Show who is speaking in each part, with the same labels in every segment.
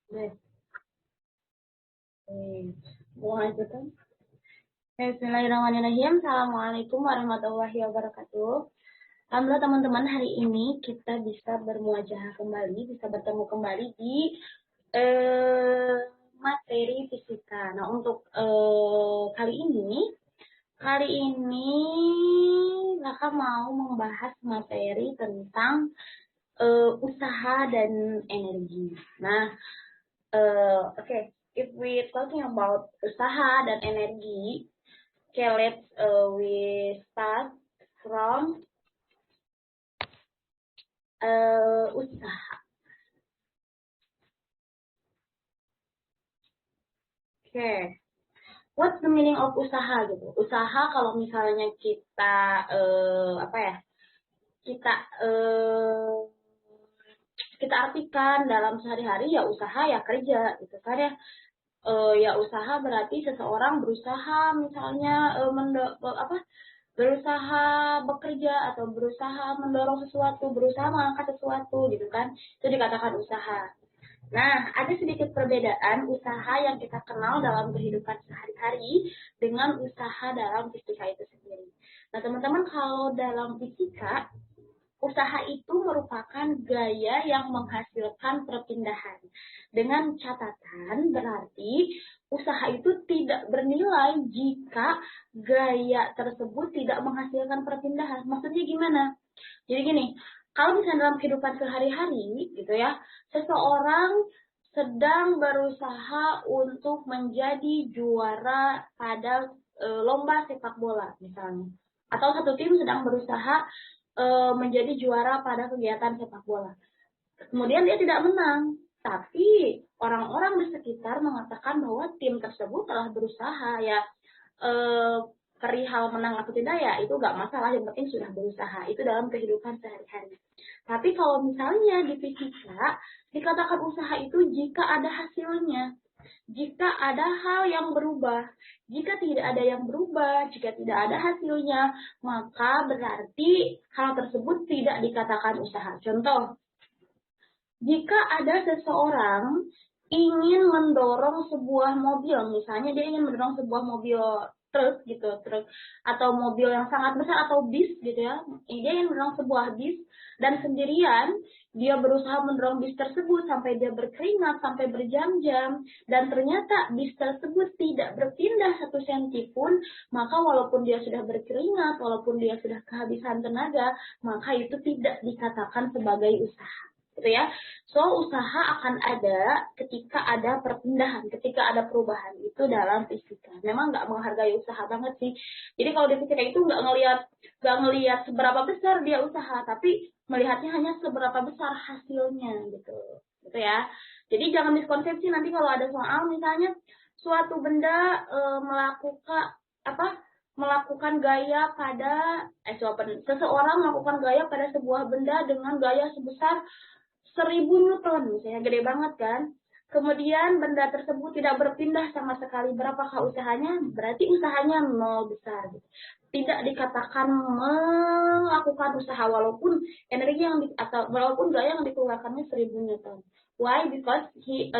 Speaker 1: Deh, mau lanjutan? Bismillahirrahmanirrahim. Assalamualaikum warahmatullahi wabarakatuh. Alhamdulillah teman-teman, hari ini kita bisa bermuajah kembali, bisa bertemu kembali di materi fisika. Nah, untuk kali ini Kakak mau membahas materi tentang usaha dan energi. Nah, okay, if we talking about usaha dan energi, okay, let's we start from usaha. Okay, what's the meaning of usaha gitu? Usaha kalau misalnya kita apa ya? Kita kita artikan dalam sehari-hari ya usaha ya kerja gitu kan ya. Ya usaha berarti seseorang berusaha misalnya berusaha bekerja atau berusaha mendorong sesuatu, berusaha mengangkat sesuatu gitu kan. Itu dikatakan usaha. Nah, ada sedikit perbedaan usaha yang kita kenal dalam kehidupan sehari-hari dengan usaha dalam fisika itu sendiri. Nah, teman-teman kalau dalam fisika usaha itu merupakan gaya yang menghasilkan perpindahan. Dengan catatan berarti usaha itu tidak bernilai jika gaya tersebut tidak menghasilkan perpindahan. Maksudnya gimana? Jadi gini, kalau misalnya dalam kehidupan sehari-hari gitu ya, seseorang sedang berusaha untuk menjadi juara pada lomba sepak bola misalnya. Atau satu tim sedang berusaha menjadi juara pada kegiatan sepak bola. Kemudian dia tidak menang, tapi orang-orang di sekitar mengatakan bahwa tim tersebut telah berusaha ya. Perihal menang atau tidak ya itu gak masalah, yang penting sudah berusaha. Itu dalam kehidupan sehari-hari. Tapi kalau misalnya di fisika dikatakan usaha itu jika ada hasilnya, jika ada hal yang berubah. Jika tidak ada yang berubah, jika tidak ada hasilnya, maka berarti hal tersebut tidak dikatakan usaha. Contoh, jika ada seseorang ingin mendorong sebuah mobil, misalnya dia ingin mendorong sebuah mobil truk gitu, truk atau mobil yang sangat besar atau bis gitu ya, dia ingin mendorong sebuah bis dan sendirian dia berusaha mendorong bis tersebut sampai dia berkeringat sampai berjam-jam dan ternyata bis tersebut tidak berpindah 1 senti pun, maka walaupun dia sudah berkeringat, walaupun dia sudah kehabisan tenaga, maka itu tidak dikatakan sebagai usaha. Gitu ya. So, usaha akan ada ketika ada perpindahan, ketika ada perubahan. Itu dalam fisika. Memang nggak menghargai usaha banget sih. Jadi kalau di fisika itu nggak ngelihat seberapa besar dia usaha, tapi melihatnya hanya seberapa besar hasilnya gitu. Gitu ya. Jadi jangan miskonsepsi nanti kalau ada soal misalnya suatu benda melakukan gaya pada seseorang melakukan gaya pada sebuah benda dengan gaya sebesar 1000 Newton, misalnya gede banget kan. Kemudian benda tersebut tidak berpindah sama sekali. Berapakah usahanya? Berarti usahanya nol besar. Tidak dikatakan melakukan usaha walaupun energi atau walaupun gaya yang dikeluarkannya 1000 Newton. Why? Because he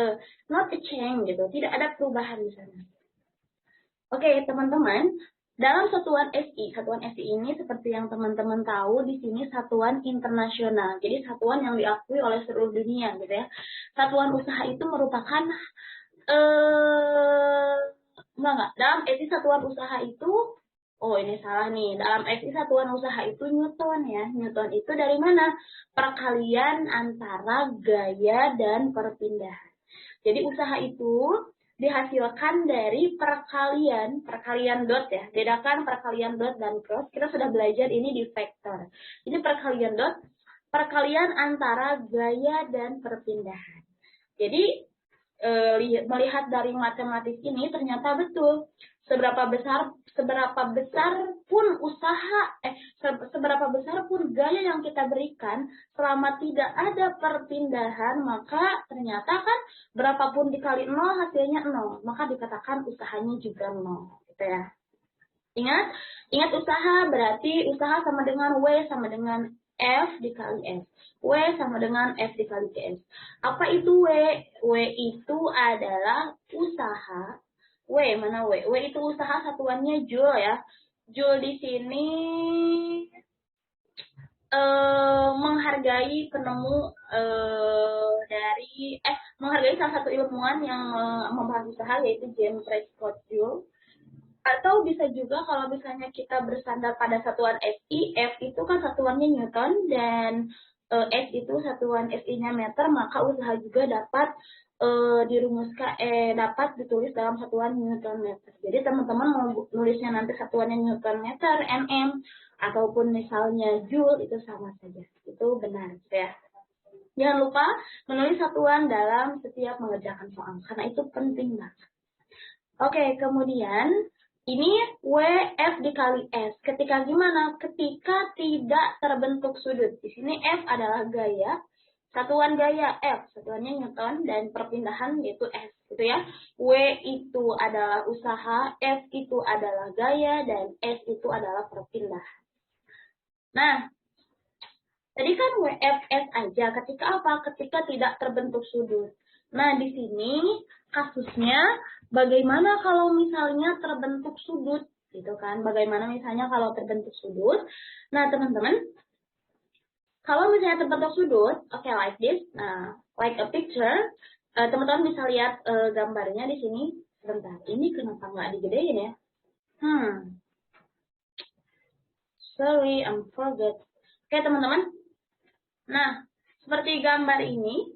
Speaker 1: not a change gitu. Tidak ada perubahan di sana. Oke, teman-teman, dalam satuan SI ini seperti yang teman-teman tahu di sini satuan internasional. Jadi satuan yang diakui oleh seluruh dunia gitu ya. Satuan usaha itu merupakan dalam SI satuan usaha itu ini salah nih. Dalam SI satuan usaha itu Newton ya. Newton itu dari mana? Perkalian antara gaya dan perpindahan. Jadi usaha itu dihasilkan dari perkalian dot ya. Bedakan perkalian dot dan cross. Kita sudah belajar ini di vektor. Jadi perkalian dot, perkalian antara gaya dan perpindahan. Jadi melihat dari matematis ini ternyata betul. Seberapa besar pun seberapa besar pun gaya yang kita berikan, selama tidak ada perpindahan, maka ternyata kan berapapun dikali 0 hasilnya 0, maka dikatakan usahanya juga 0 gitu ya. Ingat usaha berarti usaha sama dengan W sama dengan F dikali S. W sama dengan F dikali CS. Apa itu W? W itu adalah usaha. W, mana W? W itu usaha, satuannya Joule ya. Joule di sini menghargai penemu menghargai salah satu ilmuwan yang membahas usaha, yaitu James Prescott Joule. Atau bisa juga kalau misalnya kita bersandar pada satuan SI, F itu kan satuannya Newton dan S itu satuan SI-nya meter, maka usaha juga dapat dapat ditulis dalam satuan Newton meter. Jadi teman-teman mau nulisnya nanti satuannya Newton meter, nm, ataupun misalnya Joule, itu sama saja. Itu benar ya. Jangan lupa menulis satuan dalam setiap mengerjakan soal, karena itu penting banget. Oke, kemudian ini WF dikali S. Ketika gimana? Ketika tidak terbentuk sudut. Di sini F adalah gaya. Satuan gaya F, satuannya Newton, dan perpindahan yaitu S. Gitu ya. W itu adalah usaha, F itu adalah gaya, dan S itu adalah perpindahan. Nah, tadi kan WFS aja. Ketika apa? Ketika tidak terbentuk sudut. Nah, di sini kasusnya bagaimana kalau misalnya terbentuk sudut, gitu kan? Bagaimana misalnya kalau terbentuk sudut? Nah, teman-teman, kalau misalnya terbentuk sudut, okay, like this, nah, like a picture, teman-teman bisa lihat gambarnya di sini. Sebentar, ini kenapa nggak digedein ya? Sorry, I'm forget. Oke, teman-teman. Nah, seperti gambar ini,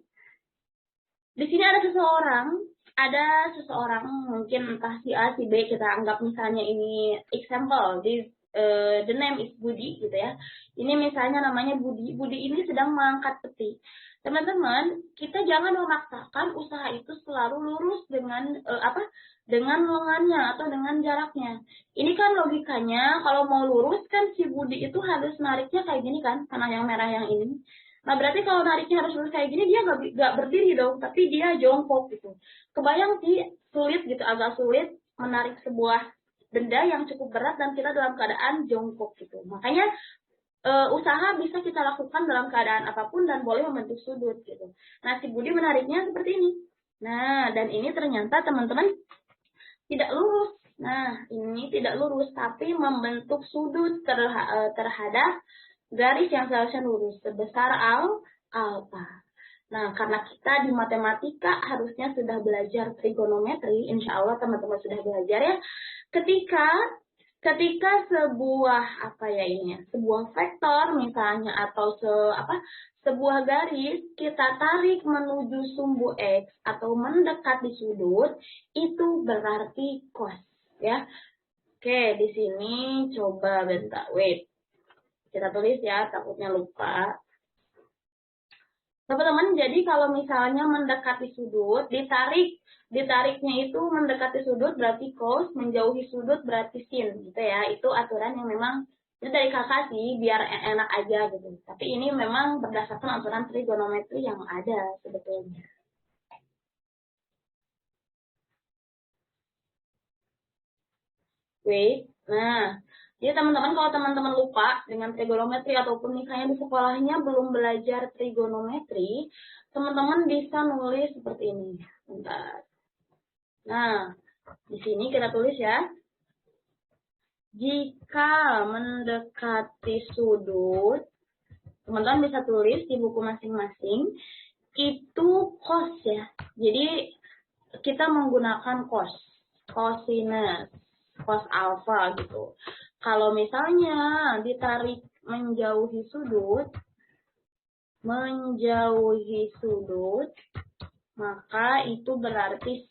Speaker 1: di sini ada seseorang mungkin entah si A, si B, kita anggap misalnya ini example, the name is Budi gitu ya. Ini misalnya namanya Budi. Budi ini sedang mengangkat peti. Teman-teman, kita jangan memaksakan usaha itu selalu lurus dengan dengan lengannya atau dengan jaraknya. Ini kan logikanya kalau mau lurus kan si Budi itu harus nariknya kayak gini kan, panah yang merah yang ini. Nah, berarti kalau nariknya harus lurus kayak gini, dia nggak berdiri dong, tapi dia jongkok gitu. Kebayang sih, sulit gitu, agak sulit menarik sebuah benda yang cukup berat dan kita dalam keadaan jongkok gitu. Makanya usaha bisa kita lakukan dalam keadaan apapun dan boleh membentuk sudut gitu. Nah, si Budi menariknya seperti ini. Nah, dan ini ternyata teman-teman tidak lurus. Nah, ini tidak lurus, tapi membentuk sudut terhadap garis yang seharusnya lurus sebesar alfa. Nah, karena kita di matematika harusnya sudah belajar trigonometri, insya Allah teman-teman sudah belajar ya. Ketika sebuah sebuah vektor misalnya atau sebuah garis kita tarik menuju sumbu X atau mendekat di sudut, itu berarti cos ya. Oke, di sini coba bentar, wait. Kita tulis ya, takutnya lupa. Teman-teman, jadi kalau misalnya mendekati sudut, ditariknya itu mendekati sudut berarti cos, menjauhi sudut berarti sin, gitu ya. Itu aturan yang memang itu dari kakak sih, biar enak aja gitu. Tapi ini memang berdasarkan aturan trigonometri yang ada sebetulnya. Wait, nah. Jadi teman-teman kalau teman-teman lupa dengan trigonometri ataupun misalnya di sekolahnya belum belajar trigonometri, teman-teman bisa nulis seperti ini. Bentar. Nah, di sini kita tulis ya. Jika mendekati sudut, teman-teman bisa tulis di buku masing-masing, itu cos ya. Jadi kita menggunakan cos, cosinus, cos alfa gitu. Kalau misalnya ditarik menjauhi sudut, maka itu berarti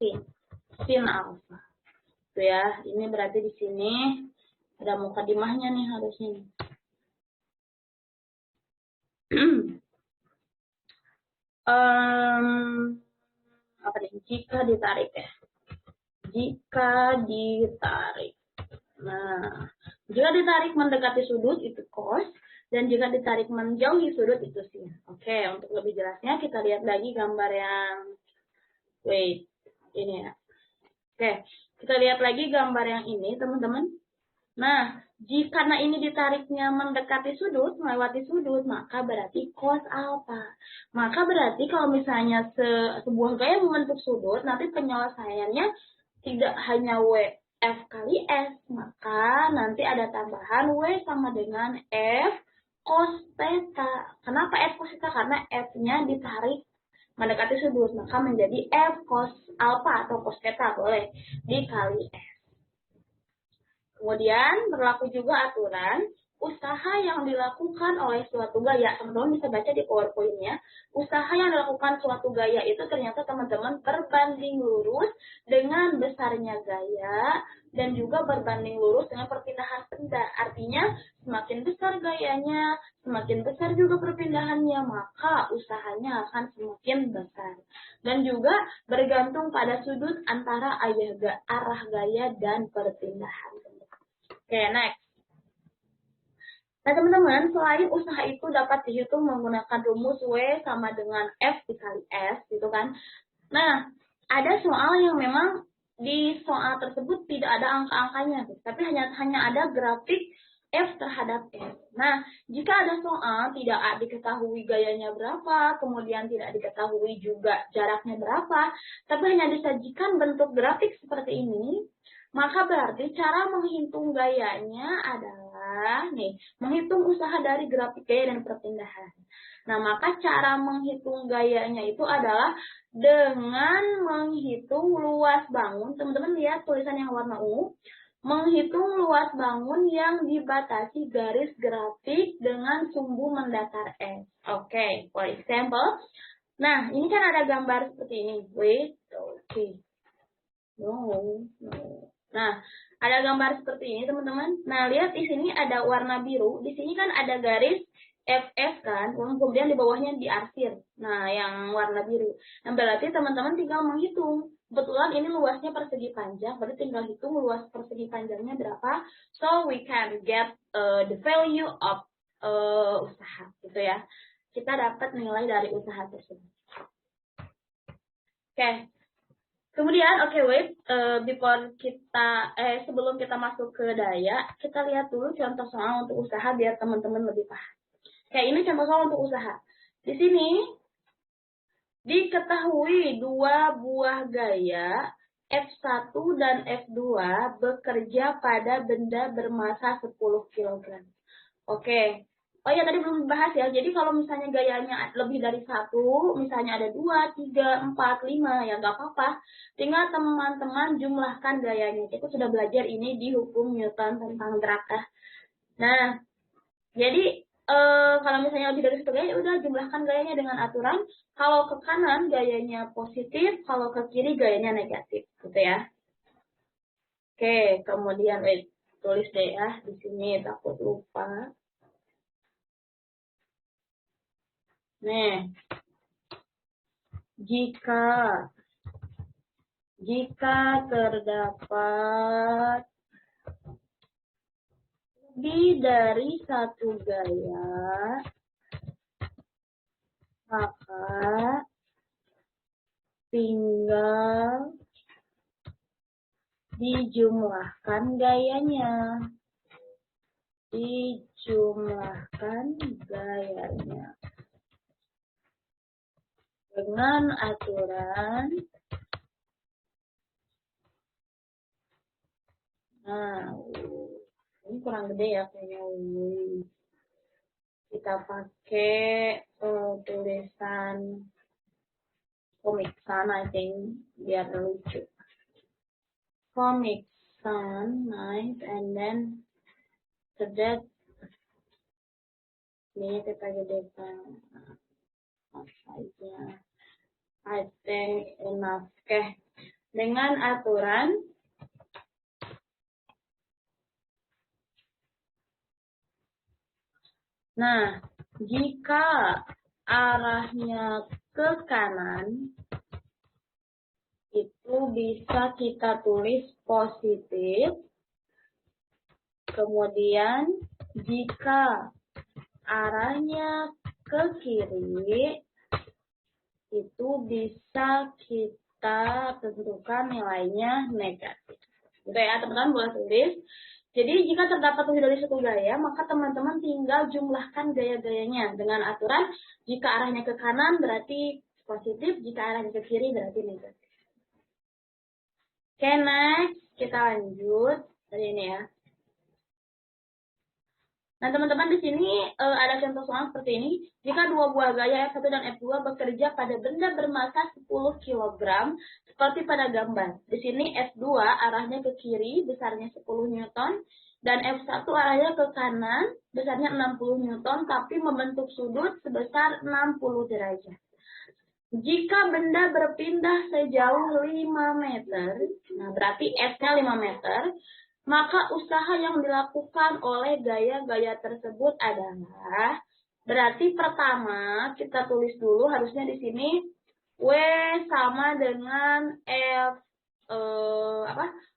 Speaker 1: sin alfa. Tuh ya, ini berarti di sini ada mukadimahnya nih harusnya nih. Apa nih? Jika ditarik ya. Jika ditarik. Nah, jika ditarik mendekati sudut itu cos, dan jika ditarik menjauhi sudut itu sin. Oke, untuk lebih jelasnya kita lihat lagi gambar yang ini ya. Oke, kita lihat lagi gambar yang ini, teman-teman. Nah, Karena ini ditariknya mendekati sudut, melewati sudut, maka berarti cos alfa. Maka berarti kalau misalnya sebuah gaya membentuk sudut, nanti penyelesaiannya tidak hanya WF kali S, maka nanti ada tambahan W sama dengan F cos theta. Kenapa F cos theta? Karena F-nya ditarik mendekati sudut, maka menjadi F cos alfa atau cos theta boleh dikali S. Kemudian berlaku juga aturan usaha yang dilakukan oleh suatu gaya. Teman-teman bisa baca di PowerPoint-nya. Usaha yang dilakukan suatu gaya itu ternyata teman-teman berbanding lurus dengan besarnya gaya dan juga berbanding lurus dengan perpindahan benda. Artinya semakin besar gayanya, semakin besar juga perpindahannya, maka usahanya akan semakin besar. Dan juga bergantung pada sudut antara arah gaya dan perpindahan. Oke, next. Nah, teman-teman, selain usaha itu dapat dihitung menggunakan rumus W sama dengan F dikali S, gitu kan. Nah, ada soal yang memang di soal tersebut tidak ada angka-angkanya, tapi hanya ada grafik F terhadap S. Nah, jika ada soal tidak diketahui gayanya berapa, kemudian tidak diketahui juga jaraknya berapa, tapi hanya disajikan bentuk grafik seperti ini, maka berarti cara menghitung gayanya adalah menghitung usaha dari grafik gaya dan perpindahan. Nah, maka cara menghitung gayanya itu adalah dengan menghitung luas bangun. Teman-teman lihat tulisan yang warna ungu. Menghitung luas bangun yang dibatasi garis grafik dengan sumbu mendatar S. Oke, for example. Nah, ini kan ada gambar seperti ini. Wait, oke. No. Nah, ada gambar seperti ini, teman-teman. Nah, lihat di sini ada warna biru. Di sini kan ada garis FF kan, kemudian di bawahnya diarsir. Nah, yang warna biru. Nah, berarti teman-teman tinggal menghitung. Kebetulan ini luasnya persegi panjang, berarti tinggal hitung luas persegi panjangnya berapa. So, we can get the value of usaha, gitu ya. Kita dapat nilai dari usaha tersebut. Oke. Kemudian, wait, sebelum kita masuk ke daya, kita lihat dulu contoh soal untuk usaha biar teman-teman lebih paham. Kayak ini contoh soal untuk usaha. Di sini diketahui dua buah gaya F1 dan F2 bekerja pada benda bermasa 10 kg. Oke. Oh ya, tadi belum dibahas ya. Jadi kalau misalnya gayanya lebih dari 1, misalnya ada 2, 3, 4, 5, ya nggak apa-apa. Tinggal teman-teman jumlahkan gayanya. Kita sudah belajar ini di hukum Newton tentang gerakan. Nah, jadi kalau misalnya lebih dari 1 gaya, udah jumlahkan gayanya dengan aturan. Kalau ke kanan gayanya positif, kalau ke kiri gayanya negatif, gitu ya. Oke, kemudian tulis deh ya di sini, takut lupa. Nih, jika terdapat lebih dari satu gaya, maka tinggal dijumlahkan gayanya. Dengan aturan, nah, ini kurang gede ya kayaknya. Kita pakai tulisan Comic Sans, I think, biar lucu. Comic Sans, nice, and then sedot ini kita gedekan saja. I think enough. Oke, dengan aturan nah, jika arahnya ke kanan, itu bisa kita tulis positif. Kemudian, jika arahnya ke kiri, itu bisa kita tentukan nilainya negatif. Gitu ya, teman-teman boleh tulis. Jadi jika terdapat lebih dari satu gaya, maka teman-teman tinggal jumlahkan gaya-gayanya dengan aturan jika arahnya ke kanan berarti positif, jika arahnya ke kiri berarti negatif. Oke, next kita lanjut dari ini ya. Nah, teman-teman di sini ada contoh soal seperti ini. Jika dua buah gaya F1 dan F2 bekerja pada benda bermassa 10 kg, seperti pada gambar. Di sini F2 arahnya ke kiri, besarnya 10 Newton, dan F1 arahnya ke kanan, besarnya 60 Newton, tapi membentuk sudut sebesar 60 derajat. Jika benda berpindah sejauh 5 meter, nah berarti S-nya 5 meter, maka usaha yang dilakukan oleh gaya-gaya tersebut adalah, berarti pertama kita tulis dulu harusnya di sini W sama dengan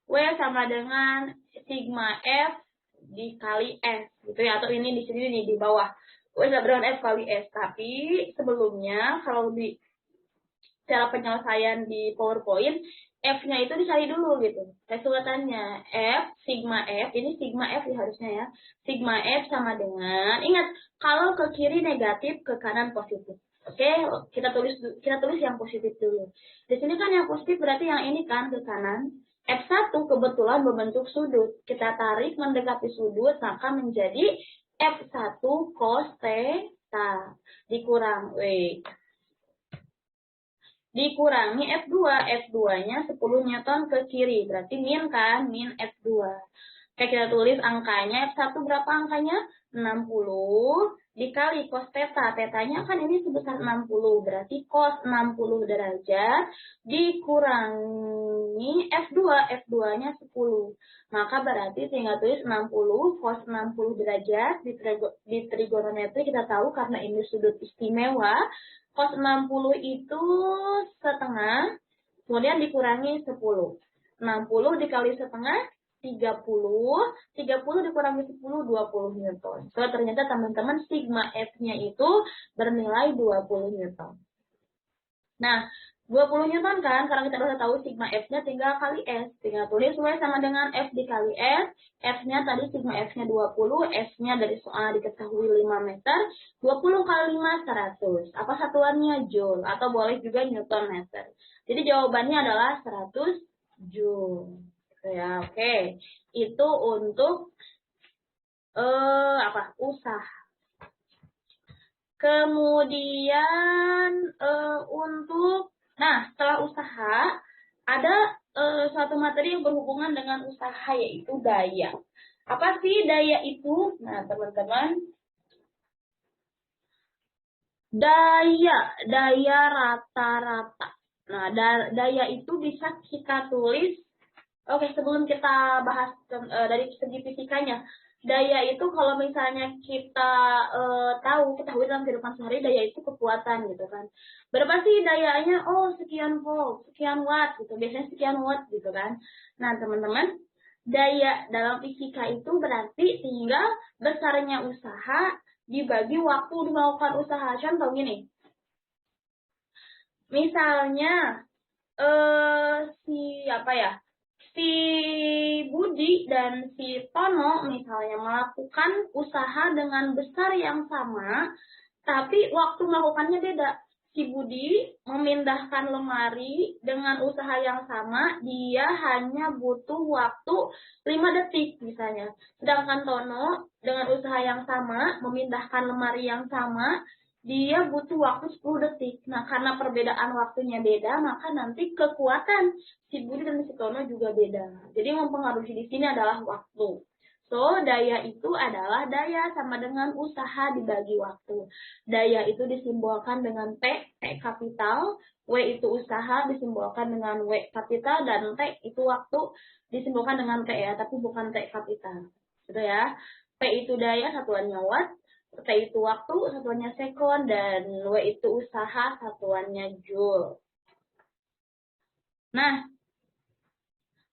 Speaker 1: W sama dengan sigma F dikali S gitu ya, atau ini di sini nih di bawah W sama dengan F kali S. Tapi sebelumnya kalau di cara penyelesaian di PowerPoint, F-nya itu dicari dulu gitu. Resultannya F, sigma F, ini sigma F ya harusnya ya. Sigma F sama dengan, ingat, kalau ke kiri negatif, ke kanan positif. Oke, kita tulis yang positif dulu. Di sini kan yang positif berarti yang ini kan ke kanan. F1 kebetulan membentuk sudut. Kita tarik mendekati sudut, maka menjadi F1 cos theta dikurang dikurangi F2. F2-nya 10 Newton ke kiri. Berarti min kan? Min F2. Oke, kita tulis angkanya. F1 berapa angkanya? 60 dikali cos theta. Theta-nya kan ini sebesar 60. Berarti cos 60 derajat dikurangi F2. F2-nya 10. Maka berarti tinggal tulis 60 cos 60 derajat. Di trigonometri kita tahu karena ini sudut istimewa. Cos 60 itu setengah, kemudian dikurangi 10. 60 dikali setengah, 30. 30 dikurangi 10, 20 Newton. So, ternyata teman-teman sigma F-nya itu bernilai 20 Newton. Nah, 20 Newton kan, karena kita udah tahu sigma F-nya tinggal kali S. Tinggal tulis W sama dengan F dikali S. F-nya tadi sigma F-nya 20, S-nya dari soal diketahui 5 meter. 20 kali 5, 100. Apa satuannya? Joule. Atau boleh juga Newton meter. Jadi jawabannya adalah 100 Joule. Ya, oke. Itu untuk usaha. Kemudian untuk setelah usaha ada suatu materi yang berhubungan dengan usaha yaitu daya. Apa sih daya itu? Nah, teman-teman, daya rata-rata. Nah, daya itu bisa kita tulis. Oke, sebelum kita bahas dari segi fisikanya, daya itu kalau misalnya kita ketahui dalam kehidupan sehari, daya itu kekuatan gitu kan. Berapa sih dayanya? Oh, sekian volt, sekian watt gitu. Biasanya sekian watt gitu kan. Nah, teman-teman, daya dalam fisika itu berarti tinggal besarnya usaha dibagi waktu melakukan usaha. Contoh gini. Misalnya si Budi dan si Tono misalnya melakukan usaha dengan besar yang sama, tapi waktu melakukannya beda. Si Budi memindahkan lemari dengan usaha yang sama, dia hanya butuh waktu 5 detik misalnya. Sedangkan Tono dengan usaha yang sama, memindahkan lemari yang sama, dia butuh waktu 10 detik. Nah, karena perbedaan waktunya beda, maka nanti kekuatan si Budi dan si Tono juga beda. Jadi mempengaruhi di sini adalah waktu. So, daya itu adalah daya sama dengan usaha dibagi waktu. Daya itu disimbolkan dengan T kapital, W itu usaha disimbolkan dengan W kapital, dan T itu waktu disimbolkan dengan T ya, tapi bukan T kapital. Gitu ya. P itu daya, satuannya watt. T itu waktu, satuannya sekon, dan W itu usaha, satuannya joule. Nah,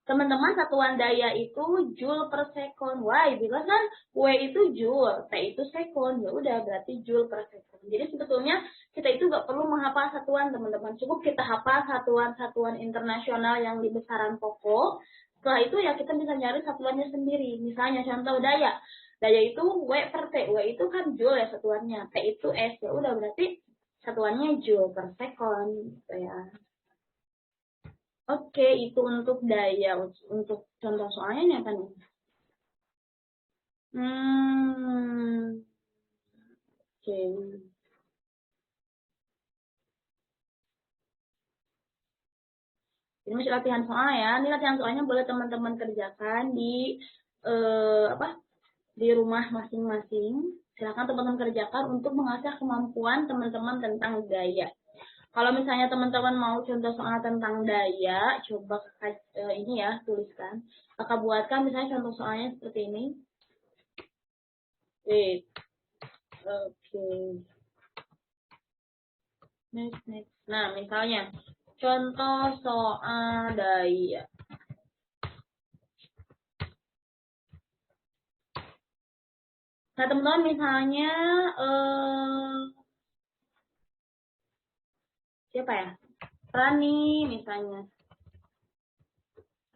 Speaker 1: teman-teman, satuan daya itu joule per sekon. Why? Because kan W itu joule, T itu sekon. Ya udah, berarti joule per sekon. Jadi sebetulnya kita itu nggak perlu menghafal satuan, teman-teman. Cukup kita hafal satuan-satuan internasional yang di besaran pokok. Setelah itu ya kita bisa nyari satuannya sendiri. Misalnya contoh daya. Daya itu W per T. W itu kan joule ya satuannya. T itu S. Ya udah berarti satuannya joule per second gitu ya. Oke, itu untuk daya. Untuk contoh soalnya ini apa nih? Oke. Ini masih latihan soal ya. Ini latihan soalnya boleh teman-teman kerjakan di apa? Di rumah masing-masing. Silakan teman-teman kerjakan untuk mengasah kemampuan teman-teman tentang daya. Kalau misalnya teman-teman mau contoh soal tentang daya, coba ini ya tuliskan. Kakak buatkan misalnya contoh soalnya seperti ini. Wait. Oke. Next. Nah, misalnya contoh soal daya. Nah, teman-teman misalnya siapa ya? Rani misalnya.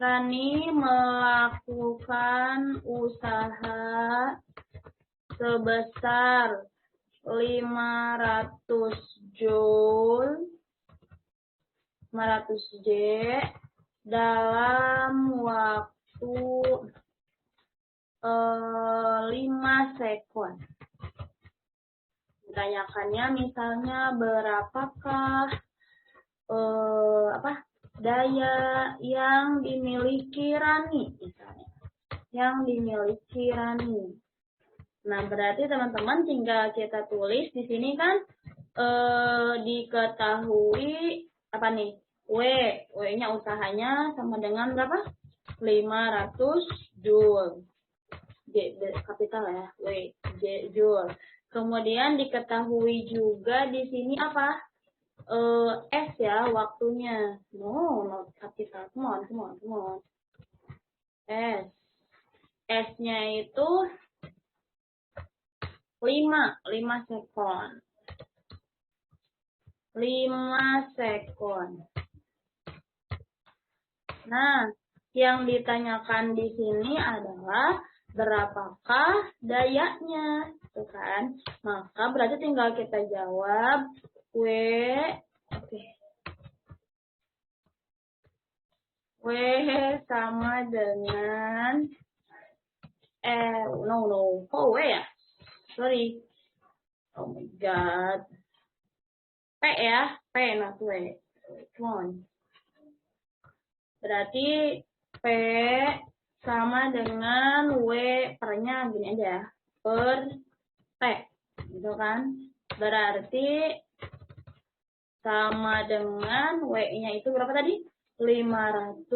Speaker 1: Rani melakukan usaha sebesar 500 joule 500 J dalam waktu 5 sekon. Ditanyakannya misalnya berapakah daya yang dimiliki Rani misalnya. Yang dimiliki Rani. Nah, berarti teman-teman tinggal kita tulis di sini kan diketahui apa nih? W-nya usahanya sama dengan berapa? 500 joule. Kapital ya, joule. Kemudian diketahui juga di sini apa? S ya, waktunya. No, kapital. Come on. S. S-nya itu 5 sekon. 5 sekon. Nah, yang ditanyakan di sini adalah berapakah dayanya, tuh kan? Maka berarti tinggal kita jawab W sama dengan W ya? Sorry. Oh my god. P ya, P not W. Come on. Berarti P sama dengan W pernya gini aja, per T, gitu kan? Berarti sama dengan W-nya itu berapa tadi? 500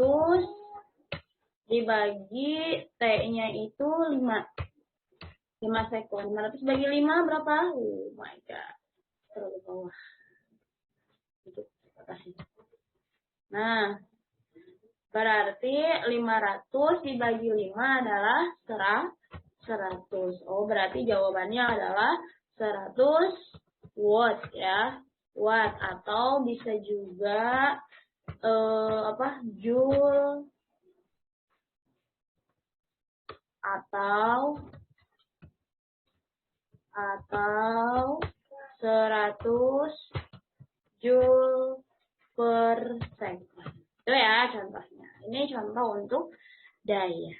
Speaker 1: dibagi T-nya itu 5 sekon. 500 bagi 5 berapa? Oh my god. Terlalu bawah. Itu kasih. Nah, berarti 500 dibagi 5 adalah 100. Oh, berarti jawabannya adalah 100 watt ya. Watt atau bisa juga joule atau 100 joule per second. Itu ya contohnya. Ini contoh untuk daya.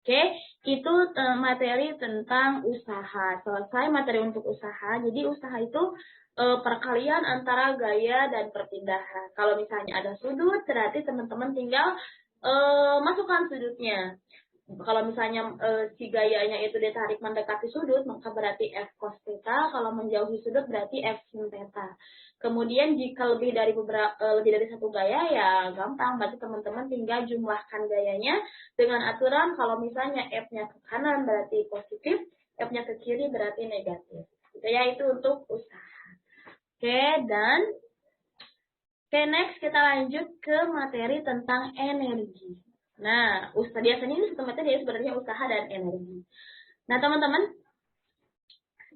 Speaker 1: Oke, itu materi tentang usaha. Selesai materi untuk usaha. Jadi usaha itu perkalian antara gaya dan perpindahan. Kalau misalnya ada sudut, berarti teman-teman tinggal masukkan sudutnya. Kalau misalnya si gayanya itu ditarik mendekati sudut, maka berarti F cos theta. Kalau menjauhi sudut berarti F sin theta. Kemudian jika lebih dari satu gaya ya gampang, berarti teman-teman tinggal jumlahkan gayanya dengan aturan kalau misalnya F-nya ke kanan berarti positif, F-nya ke kiri berarti negatif. Gitu ya, itu untuk usaha. Oke, next kita lanjut ke materi tentang energi. Nah, biasanya ini satu materi sebenarnya usaha dan energi. Nah, teman-teman,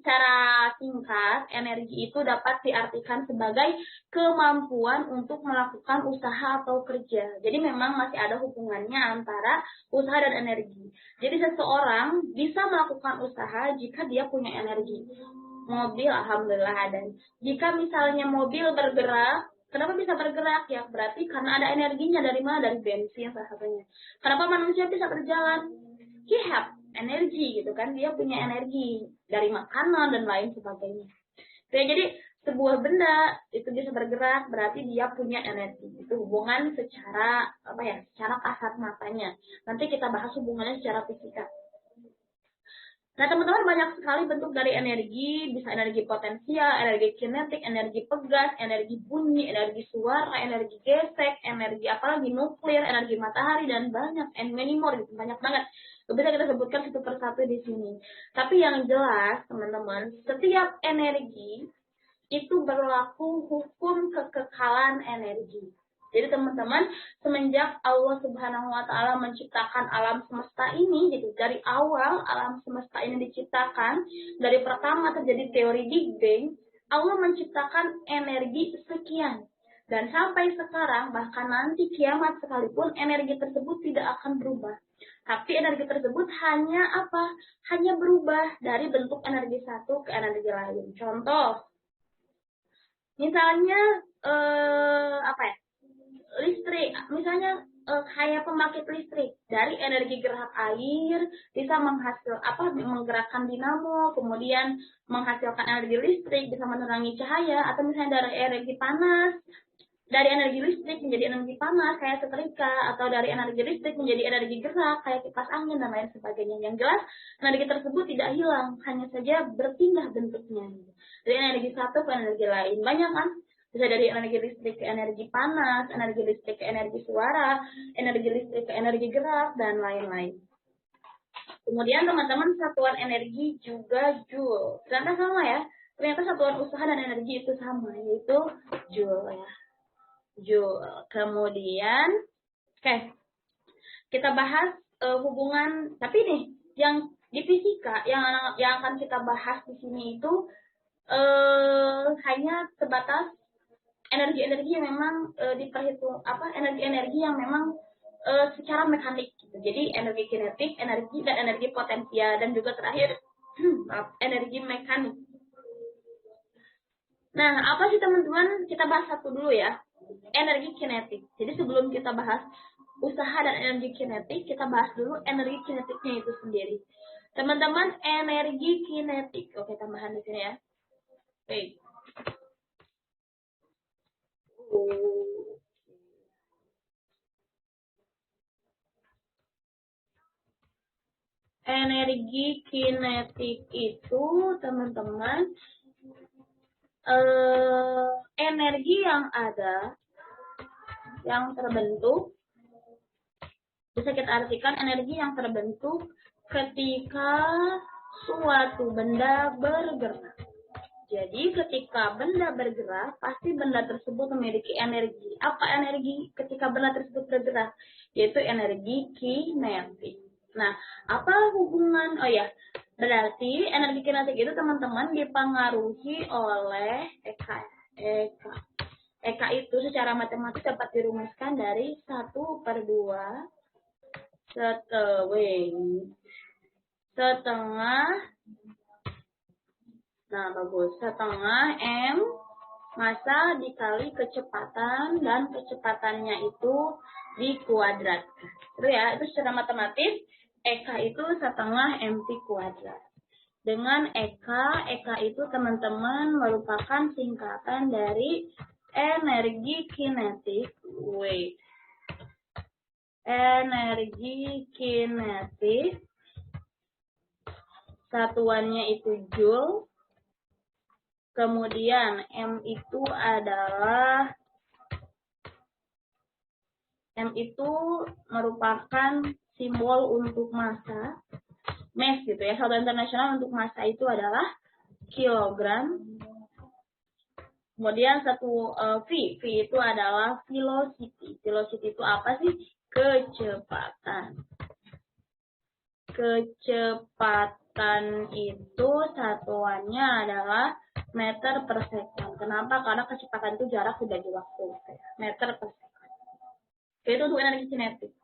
Speaker 1: secara singkat, energi itu dapat diartikan sebagai kemampuan untuk melakukan usaha atau kerja. Jadi memang masih ada hubungannya antara usaha dan energi. Jadi seseorang bisa melakukan usaha jika dia punya energi. Mobil, alhamdulillah ada. Jika misalnya mobil bergerak, kenapa bisa bergerak? Ya berarti karena ada energinya. Dari mana? Dari bensin salah satunya. Kenapa manusia bisa berjalan? He have energi gitu kan, dia punya energi dari makanan dan lain sebagainya. Ya, jadi sebuah benda itu bisa bergerak berarti dia punya energi. Itu hubungan secara secara kasat matanya. Nanti kita bahas hubungannya secara fisika. Nah, teman-teman, banyak sekali bentuk dari energi, bisa energi potensial, energi kinetik, energi pegas, energi bunyi, energi suara, energi gesek, energi apalagi nuklir, energi matahari, dan banyak, and many more, gitu. Banyak banget. Bisa kita sebutkan satu persatu di sini. Tapi yang jelas, teman-teman, setiap energi itu berlaku hukum kekekalan energi. Jadi teman-teman, semenjak Allah Subhanahu wa Ta'ala menciptakan alam semesta ini, gitu, dari awal alam semesta ini diciptakan, dari pertama terjadi teori Big Bang, Allah menciptakan energi sekian. Dan sampai sekarang, bahkan nanti kiamat sekalipun, energi tersebut tidak akan berubah. Tapi energi tersebut hanya apa? Hanya berubah dari bentuk energi satu ke energi lain. Contoh, misalnya listrik, misalnya kayak pembangkit listrik dari energi gerak air bisa menggerakkan dinamo, kemudian menghasilkan energi listrik, bisa menerangi cahaya, atau misalnya dari energi panas, dari energi listrik menjadi energi panas kayak setrika, atau dari energi listrik menjadi energi gerak kayak kipas angin dan lain sebagainya. Yang jelas energi tersebut tidak hilang, hanya saja berpindah bentuknya dari energi satu ke energi lain. Banyak kan? Bisa dari energi listrik ke energi panas, energi listrik ke energi suara, energi listrik ke energi gerak, dan lain-lain. Kemudian teman-teman, satuan energi juga joule. Ternyata sama ya. Ternyata satuan usaha dan energi itu sama, yaitu joule ya. Joule. Kemudian, kita bahas hubungan. Tapi nih, yang di fisika yang akan kita bahas di sini itu hanya sebatas energi-energi yang memang diperhitung energi-energi yang memang secara mekanik gitu. Jadi energi kinetik, energi dan energi potensial, dan juga terakhir energi mekanik. Nah, apa sih teman-teman? Kita bahas satu dulu ya. Energi kinetik. Jadi sebelum kita bahas usaha dan energi kinetik, kita bahas dulu energi kinetiknya itu sendiri. Teman-teman, energi kinetik. Oke, tambahan di sini ya. Baik. Energi kinetik itu, teman-teman, energi yang ada, yang terbentuk, bisa kita artikan energi yang terbentuk ketika suatu benda bergerak. Jadi ketika benda bergerak, pasti benda tersebut memiliki energi. Apa energi ketika benda tersebut bergerak? Yaitu energi kinetik. Nah, apa hubungan? Oh ya, berarti energi kinetik itu teman-teman dipengaruhi oleh Eka. Eka itu secara matematis dapat dirumuskan dari 1/2 setengah M massa dikali kecepatan, dan kecepatannya itu dikuadratkan. Itu ya, itu secara matematis Eka itu setengah mt kuadrat. Dengan Eka itu teman-teman merupakan singkatan dari energi kinetik. Energi kinetik, satuannya itu joule. Kemudian M itu merupakan simbol untuk massa, mass gitu ya. Satuan internasional untuk massa itu adalah kilogram. Kemudian V itu adalah velocity. Velocity itu apa sih? Kecepatan. kecepatan itu satuannya adalah meter per second. Kenapa? Karena kecepatan itu jarak dibagi waktu. Meter per second. Itu untuk energi kinetik.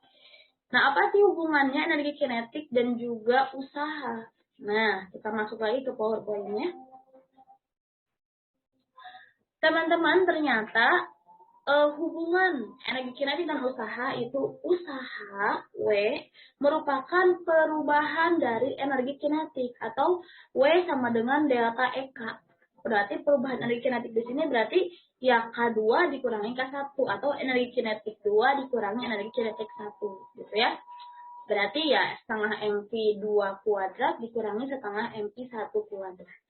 Speaker 1: Nah, apa sih hubungannya energi kinetik dan juga usaha? Nah, kita masuk lagi ke PowerPoint-nya. Teman-teman, ternyata hubungan energi kinetik dan usaha itu usaha W merupakan perubahan dari energi kinetik atau W sama dengan delta EK. Berarti perubahan energi kinetik di sini berarti ya K2 dikurangi K1 atau energi kinetik 2 dikurangi energi kinetik 1 gitu ya. Berarti ya setengah MP2 kuadrat dikurangi setengah MP1 kuadrat.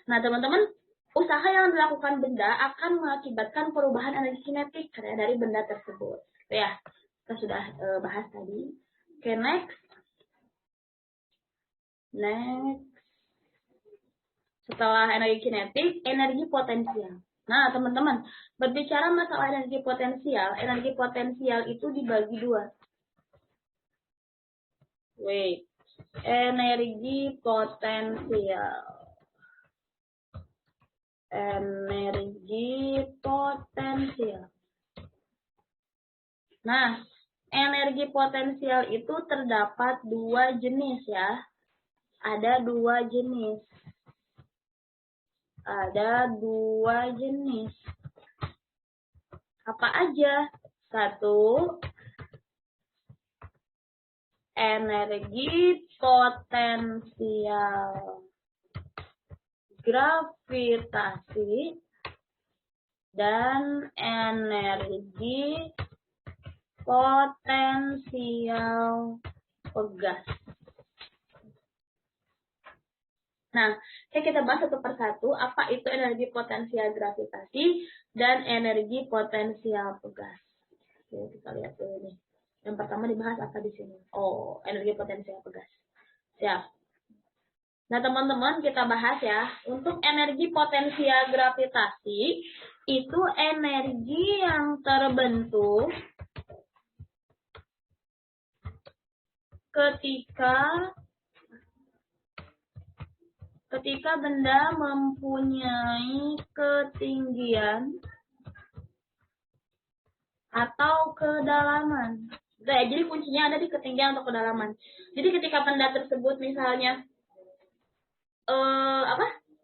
Speaker 1: Nah, teman-teman, usaha yang dilakukan benda akan mengakibatkan perubahan energi kinetik dari benda tersebut. Ya, kita sudah bahas tadi. Oke, next. Setelah energi kinetik, energi potensial. Nah, teman-teman, berbicara masalah energi potensial itu dibagi dua. Energi potensial. Nah, energi potensial itu terdapat dua jenis ya. Ada dua jenis. Apa aja? Satu, energi potensial gravitasi dan energi potensial pegas. Nah, kita bahas satu persatu apa itu energi potensial gravitasi dan energi potensial pegas. Oke, kita lihat dulu nih. Yang pertama dibahas apa di sini? Oh, energi potensial pegas. Siap. Nah, teman-teman, kita bahas ya. Untuk energi potensial gravitasi, itu energi yang terbentuk ketika benda mempunyai ketinggian atau kedalaman. Jadi kuncinya ada di ketinggian atau kedalaman. Jadi ketika benda tersebut misalnya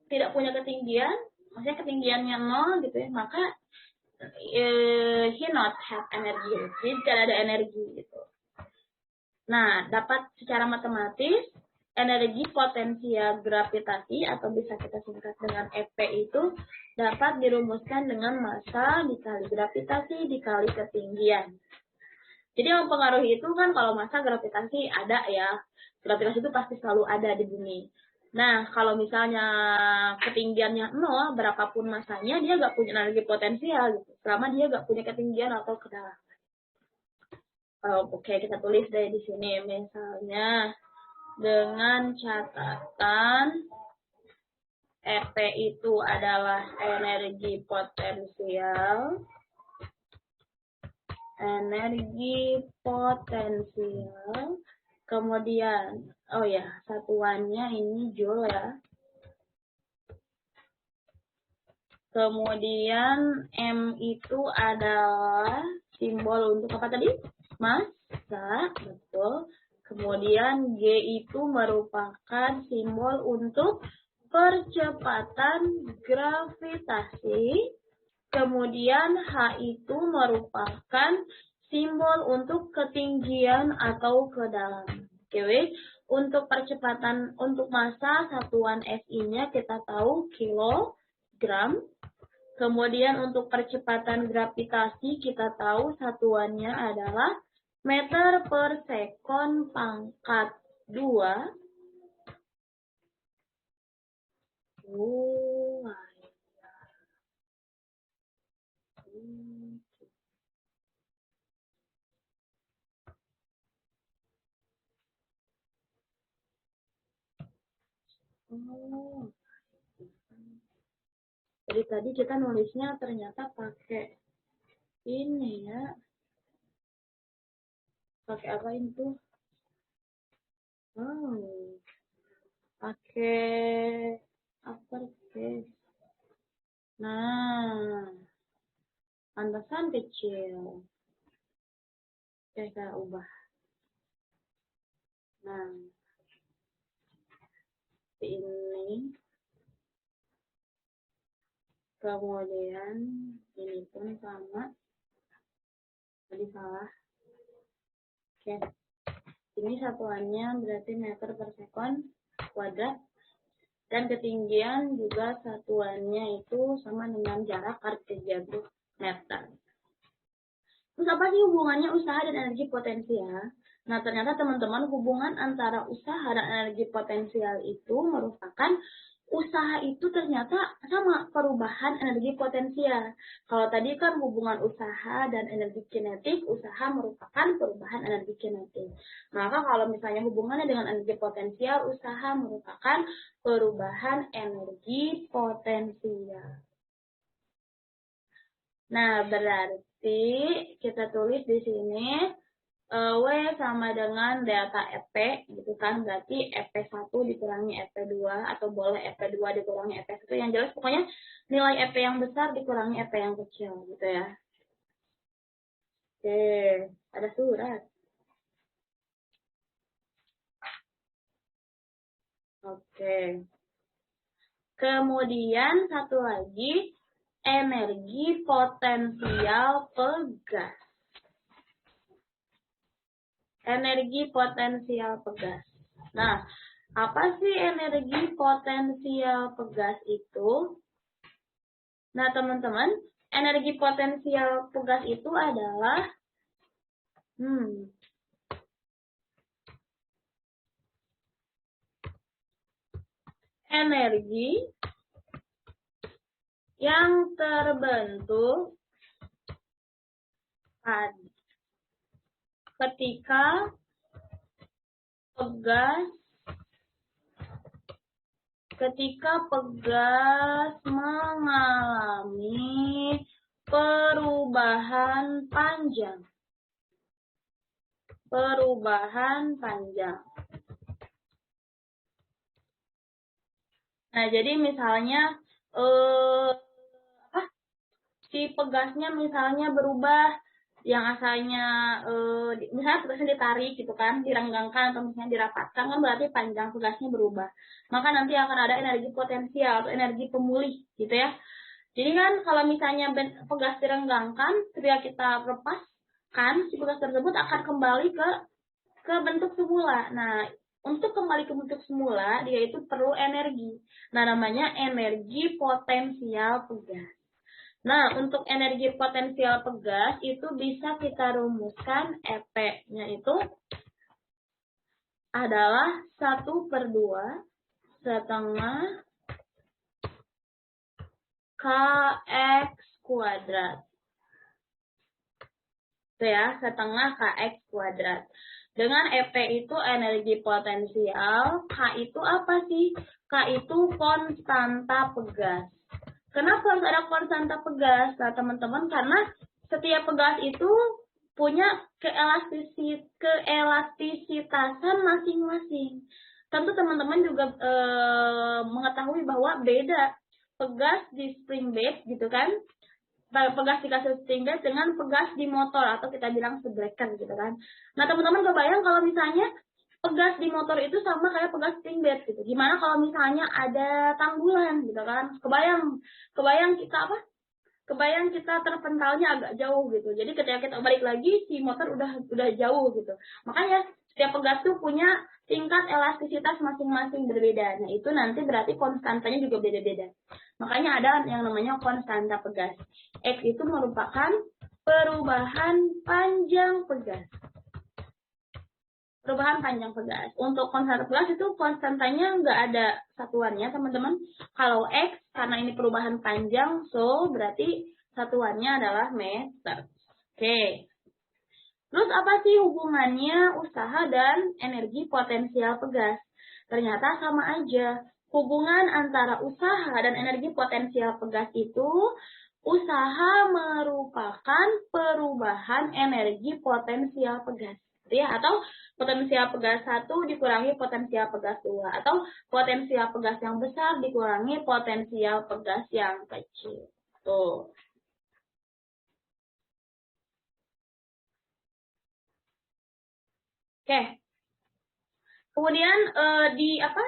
Speaker 1: tidak punya ketinggian, maksudnya ketinggiannya 0 gitu ya, maka he not have energy. Jadi tidak ada energi gitu. Nah, dapat secara matematis energi potensial gravitasi atau bisa kita singkat dengan EP itu dapat dirumuskan dengan massa dikali gravitasi dikali ketinggian. Jadi yang mempengaruhi itu kan kalau massa gravitasi ada ya. Gravitasi itu pasti selalu ada di bumi. Nah, kalau misalnya ketinggiannya 0, berapapun massanya, dia nggak punya energi potensial gitu. Selama dia nggak punya ketinggian atau kedalaman. Oke, kita tulis deh di sini. Misalnya, dengan catatan EP itu adalah energi potensial. Kemudian, satuannya ini joule ya. Kemudian M itu adalah simbol untuk apa tadi? Massa, betul. Kemudian G itu merupakan simbol untuk percepatan gravitasi. Kemudian H itu merupakan simbol untuk ketinggian atau kedalaman. Oke, untuk percepatan, untuk massa satuan SI-nya kita tahu kilogram. Kemudian untuk percepatan gravitasi kita tahu satuannya adalah meter per sekon pangkat 2. Jadi tadi kita nulisnya ternyata pakai ini ya. Pakai apa itu? Pakai uppercase. Nah, pantasan kecil. Kita ubah. Nah, ini. Kemudian ini pun sama. Tadi salah. Oke. Ini satuannya berarti meter per sekon kuadrat. Dan ketinggian juga satuannya itu sama dengan jarak kerja meter. Terus apa sih hubungannya usaha dan energi potensial? Nah, ternyata teman-teman hubungan antara usaha dan energi potensial itu merupakan usaha itu ternyata sama perubahan energi potensial. Kalau tadi kan hubungan usaha dan energi kinetik, usaha merupakan perubahan energi kinetik. Maka kalau misalnya hubungannya dengan energi potensial, usaha merupakan perubahan energi potensial. Nah, berarti kita tulis di sini W sama dengan delta EP, gitu kan. Berarti EP1 dikurangi EP2, atau boleh EP2 dikurangi EP1. Yang jelas pokoknya nilai EP yang besar dikurangi EP yang kecil, gitu ya. Oke, ada surat. Oke. Kemudian satu lagi, energi potensial pegas. Energi potensial pegas. Nah, apa sih energi potensial pegas itu? Nah, teman-teman, energi potensial pegas itu adalah energi yang terbentuk ketika pegas mengalami perubahan panjang. Nah, jadi misalnya si pegasnya misalnya berubah, yang asalnya misalnya pegasnya ditarik gitu kan, direnggangkan atau misalnya dirapatkan, kan berarti panjang pegasnya berubah. Maka nanti akan ada energi potensial atau energi pemulih gitu ya. Jadi kan kalau misalnya pegas direnggangkan, ketika kita lepaskan, si pegas tersebut akan kembali ke bentuk semula. Nah, untuk kembali ke bentuk semula, dia itu perlu energi. Nah, namanya energi potensial pegas. Nah, untuk energi potensial pegas itu bisa kita rumuskan EP-nya itu adalah 1/2 setengah kx kuadrat. Itu ya, setengah kx kuadrat. Dengan EP itu energi potensial, K itu apa sih? K itu konstanta pegas. Kenapa harus ada konstanta pegas? Nah, teman-teman, karena setiap pegas itu punya keelastisitasan masing-masing. Tentu teman-teman juga mengetahui bahwa beda pegas di spring bed gitu kan, pegas di kasus spring bed dengan pegas di motor atau kita bilang sebreker gitu kan. Nah, teman-teman kebayang kalau misalnya pegas di motor itu sama kayak pegas spring bed gitu. Gimana kalau misalnya ada tanggulan gitu kan? Kebayang kita terpentalnya agak jauh gitu. Jadi ketika kita balik lagi si motor udah jauh gitu. Makanya setiap pegas tuh punya tingkat elastisitas masing-masing berbeda. Nah, itu nanti berarti konstantanya juga beda-beda. Makanya ada yang namanya konstanta pegas. X itu merupakan perubahan panjang pegas. Untuk konstanta pegas itu konstantanya nggak ada satuannya, teman-teman. Kalau X, karena ini perubahan panjang, so berarti satuannya adalah meter. Oke. Terus apa sih hubungannya usaha dan energi potensial pegas? Ternyata sama aja. Hubungan antara usaha dan energi potensial pegas itu, usaha merupakan perubahan energi potensial pegas. gitu ya. Atau potensial pegas 1 dikurangi potensial pegas 2, atau potensial pegas yang besar dikurangi potensial pegas yang kecil. Tuh. Oke. Kemudian di apa?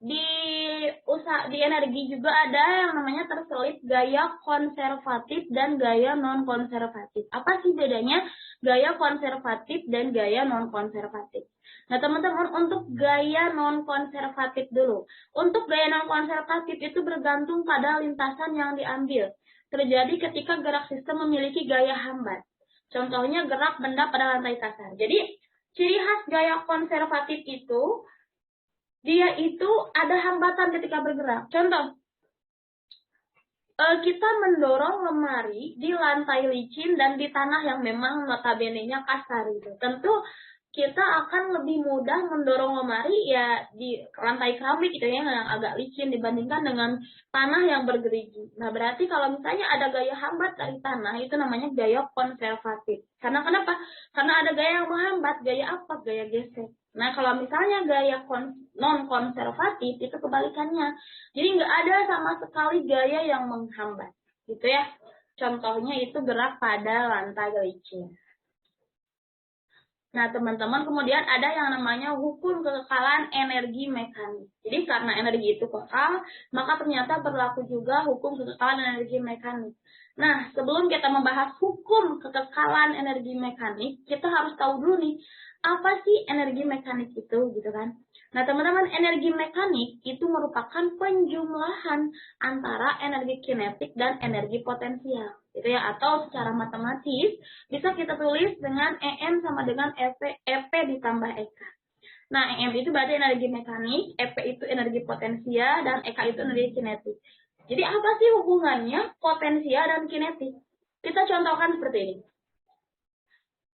Speaker 1: Di energi juga ada yang namanya terselip gaya konservatif dan gaya non konservatif. Apa sih bedanya gaya konservatif dan gaya non konservatif? Nah, teman-teman, untuk gaya non konservatif dulu. Untuk gaya non konservatif itu bergantung pada lintasan yang diambil. Terjadi ketika gerak sistem memiliki gaya hambat. Contohnya gerak benda pada lantai kasar. Jadi, ciri khas gaya konservatif itu dia itu ada hambatan ketika bergerak. Contoh, kita mendorong lemari di lantai licin dan di tanah yang memang notabene-nya kasar gitu. Tentu kita akan lebih mudah mendorong lemari ya di lantai keramik gitu ya, yang agak licin dibandingkan dengan tanah yang bergerigi. Nah, berarti kalau misalnya ada gaya hambat dari tanah, itu namanya gaya konservatif. Karena kenapa? Karena ada gaya yang menghambat. Gaya apa? Gaya gesek. Nah, kalau misalnya gaya non-konservatif itu kebalikannya. Jadi nggak ada sama sekali gaya yang menghambat. Gitu ya. Contohnya itu gerak pada lantai licin. Nah, teman-teman, kemudian ada yang namanya hukum kekekalan energi mekanis. Jadi, karena energi itu kekal, maka ternyata berlaku juga hukum kekekalan energi mekanis. Nah, sebelum kita membahas hukum kekekalan energi mekanik, kita harus tahu dulu nih, apa sih energi mekanik itu, gitu kan? Nah, teman-teman, energi mekanik itu merupakan penjumlahan antara energi kinetik dan energi potensial, gitu ya. Atau secara matematis bisa kita tulis dengan EM sama dengan EP ditambah EK. Nah, EM itu berarti energi mekanik, EP itu energi potensial, dan EK itu energi kinetik. Jadi apa sih hubungannya potensial dan kinetik? Kita contohkan seperti ini.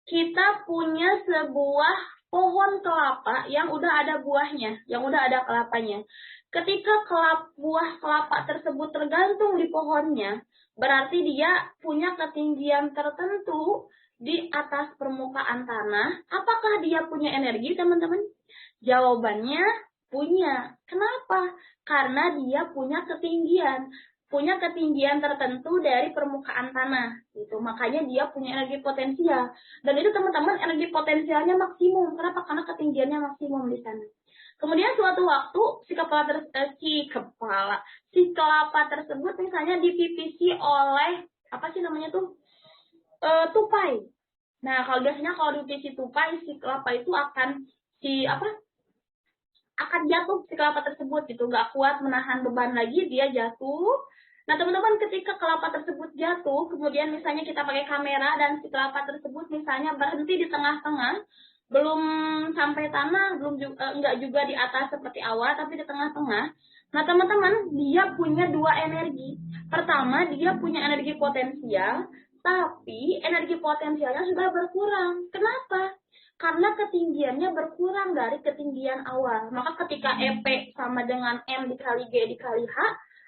Speaker 1: Kita punya sebuah pohon kelapa yang udah ada buahnya, yang udah ada kelapanya. Ketika buah kelapa tersebut tergantung di pohonnya, berarti dia punya ketinggian tertentu di atas permukaan tanah. Apakah dia punya energi, teman-teman? Jawabannya punya. Kenapa? Karena dia punya ketinggian tertentu dari permukaan tanah gitu. Makanya dia punya energi potensial. Dan itu, teman-teman, energi potensialnya maksimum. Kenapa? Karena ketinggiannya maksimum di sana. Kemudian suatu waktu si kelapa tersebut misalnya dipipisi oleh apa sih namanya tuh? Tupai. Nah, kalau biasanya kalau dipipisi tupai, si kelapa itu akan jatuh, si kelapa tersebut gitu, nggak kuat menahan beban lagi, dia jatuh. Nah, teman-teman, ketika kelapa tersebut jatuh, kemudian misalnya kita pakai kamera dan si kelapa tersebut misalnya berhenti di tengah-tengah, belum sampai tanah, enggak juga di atas seperti awal, tapi di tengah-tengah. Nah, teman-teman, dia punya dua energi. Pertama, dia punya energi potensial, tapi energi potensialnya sudah berkurang. Kenapa? Karena ketinggiannya berkurang dari ketinggian awal. Maka ketika EP sama dengan M dikali G dikali H,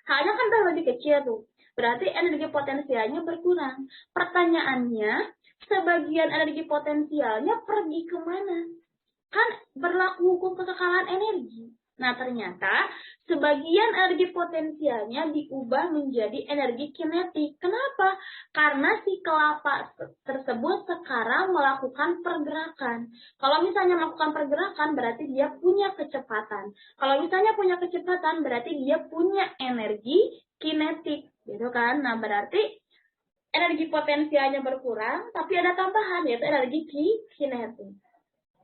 Speaker 1: H-nya kan udah lebih kecil tuh. Berarti energi potensialnya berkurang. Pertanyaannya, sebagian energi potensialnya pergi kemana? Kan berlaku hukum kekekalan energi. Nah, ternyata sebagian energi potensialnya diubah menjadi energi kinetik. Kenapa? Karena si kelapa tersebut sekarang melakukan pergerakan. Kalau misalnya melakukan pergerakan, berarti dia punya kecepatan. Kalau misalnya punya kecepatan, berarti dia punya energi kinetik. Gitu kan? Nah, berarti energi potensialnya berkurang, tapi ada tambahan, yaitu energi kinetik.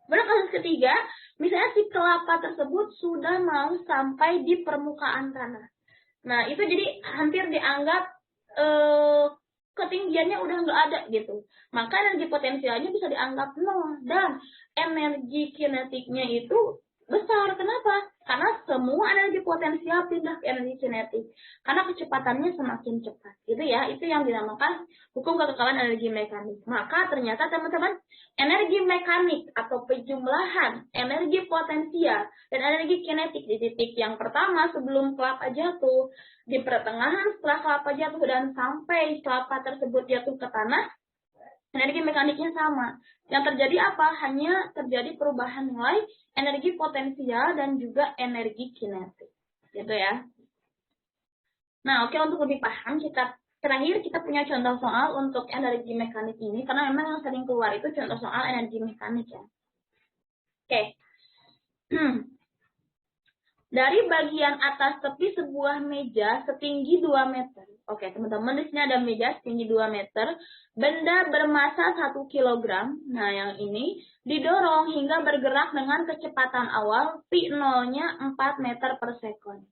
Speaker 1: Pada kasus ketiga, misalnya si kelapa tersebut sudah mau sampai di permukaan tanah. Nah, itu jadi hampir dianggap ketinggiannya udah nggak ada gitu. Maka energi potensialnya bisa dianggap nol. Dan energi kinetiknya itu besar. Kenapa? Karena semua energi potensial pindah ke energi kinetik. Karena kecepatannya semakin cepat. Gitu ya. Itu yang dinamakan hukum kekekalan energi mekanik. Maka ternyata, teman-teman, energi mekanik atau penjumlahan energi potensial dan energi kinetik di titik yang pertama sebelum kelapa jatuh, di pertengahan setelah kelapa jatuh, dan sampai kelapa tersebut jatuh ke tanah, energi mekaniknya sama. Yang terjadi apa? Hanya terjadi perubahan nilai energi potensial dan juga energi kinetik. Gitu ya. Nah, oke, untuk lebih paham, terakhir kita punya contoh soal untuk energi mekanik ini, karena memang yang sering keluar itu contoh soal energi mekanik ya. Oke. Dari bagian atas tepi sebuah meja setinggi 2 meter. Oke, teman-teman, di sini ada meja setinggi 2 meter, benda bermasa 1 kilogram. Nah, yang ini didorong hingga bergerak dengan kecepatan awal V0-nya 4 meter per sekon.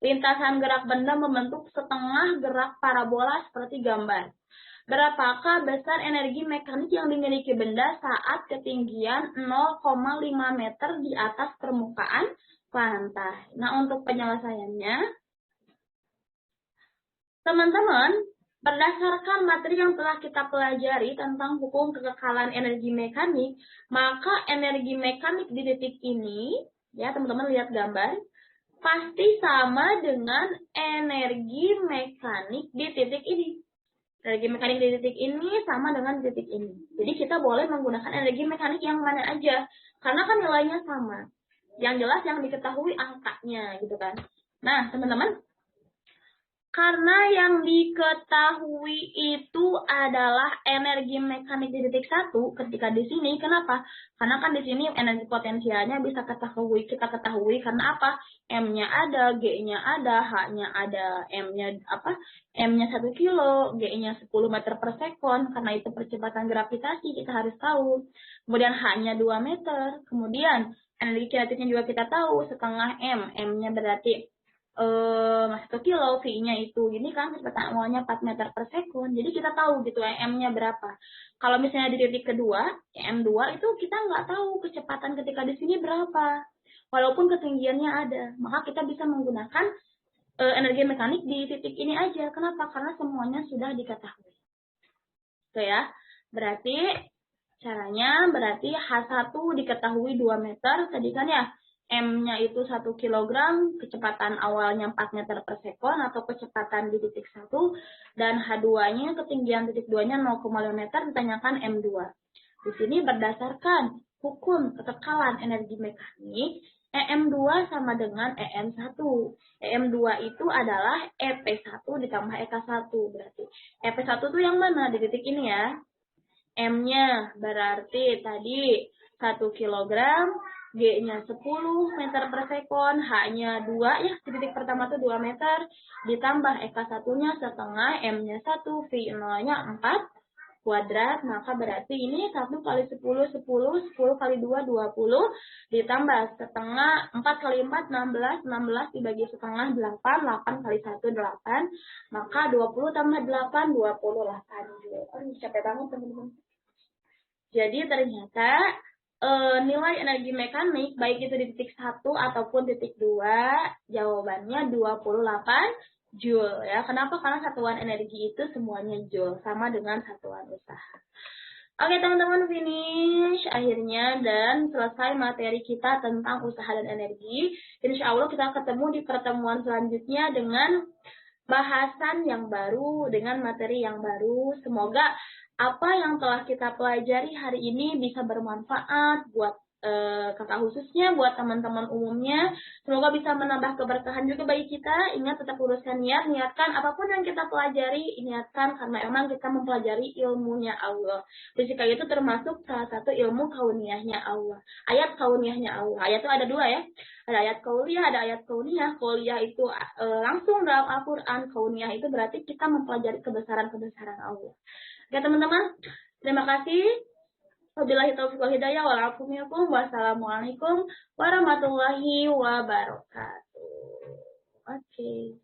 Speaker 1: Lintasan gerak benda membentuk setengah gerak parabola seperti gambar. Berapakah besar energi mekanik yang dimiliki benda saat ketinggian 0,5 meter di atas permukaan lantai? Nah, untuk penyelesaiannya, teman-teman, berdasarkan materi yang telah kita pelajari tentang hukum kekekalan energi mekanik, maka energi mekanik di titik ini, ya teman-teman lihat gambar, pasti sama dengan energi mekanik di titik ini. Energi mekanik di titik ini sama dengan titik ini. Jadi kita boleh menggunakan energi mekanik yang mana aja. Karena kan nilainya sama. Yang jelas yang diketahui angkanya gitu kan. Nah, teman-teman, karena yang diketahui itu adalah energi mekanik di titik 1 ketika di sini. Kenapa? Karena kan di sini energi potensialnya bisa kita ketahui karena apa? M-nya ada, G-nya ada, H-nya ada, M-nya apa? M-nya 1 kilo, G-nya 10 meter per sekon. Karena itu percepatan gravitasi kita harus tahu. Kemudian H-nya 2 meter. Kemudian energi kinetiknya juga kita tahu, setengah M. M-nya berarti 1 kilo, V-nya itu ini kan kecepatan awalnya 4 meter per sekon. Jadi kita tahu gitu ya M-nya berapa. Kalau misalnya di titik kedua, M2 itu kita nggak tahu kecepatan ketika di sini berapa. Walaupun ketinggiannya ada, maka kita bisa menggunakan energi mekanik di titik ini aja. Kenapa? Karena semuanya sudah diketahui. Oke ya. Berarti caranya H1 diketahui 2 meter tadi kan ya. M-nya itu 1 kilogram, kecepatan awalnya 4 meter per sekon atau kecepatan di titik 1, dan H2-nya ketinggian titik 2-nya 0,5 meter, ditanyakan M2. Di sini berdasarkan hukum kekekalan energi mekanik, EM2 sama dengan EM1. EM2 itu adalah EP1 ditambah EK1 berarti. EP1 itu yang mana? Di titik ini ya. M-nya berarti tadi 1 kilogram, G-nya 10 meter per sekon, H-nya 2 ya, di titik pertama itu 2 meter, ditambah EK1-nya setengah, M-nya 1, V0-nya 4 kuadrat, maka berarti ini 1 kali 10, 10, 10 kali 2, 20, ditambah setengah, 4 kali 4, 16, 16 dibagi setengah, 8, 8 kali 1, 8, maka 20 tambah 8, 28. Aduh, capek banget teman-teman. Jadi ternyata nilai energi mekanik baik itu di titik 1 ataupun titik 2 jawabannya 28 Joule ya. Kenapa? Karena satuan energi itu semuanya Joule sama dengan satuan usaha. Oke teman-teman, finish akhirnya dan selesai materi kita tentang usaha dan energi. Insya Allah kita ketemu di pertemuan selanjutnya dengan bahasan yang baru, dengan materi yang baru. Semoga apa yang telah kita pelajari hari ini bisa bermanfaat buat kakak khususnya, buat teman-teman umumnya. Semoga bisa menambah keberkahan juga bagi kita. Ingat, tetap luruskan niat, niatkan apapun yang kita pelajari, niatkan karena memang kita mempelajari ilmunya Allah. Fisika itu termasuk salah satu ilmu kauniyahnya Allah. Ayat kauniyahnya Allah. Ayat itu ada 2 ya. Ada ayat kauliyah, ada ayat kauniyah. Kauliyah itu langsung dalam Al-Quran. Kauniyah itu berarti kita mempelajari kebesaran-kebesaran Allah. Oke teman-teman, terima kasih. Wabillahi taufiq wal hidayah wal afu minkum. Wassalamualaikum warahmatullahi wabarakatuh. Oke.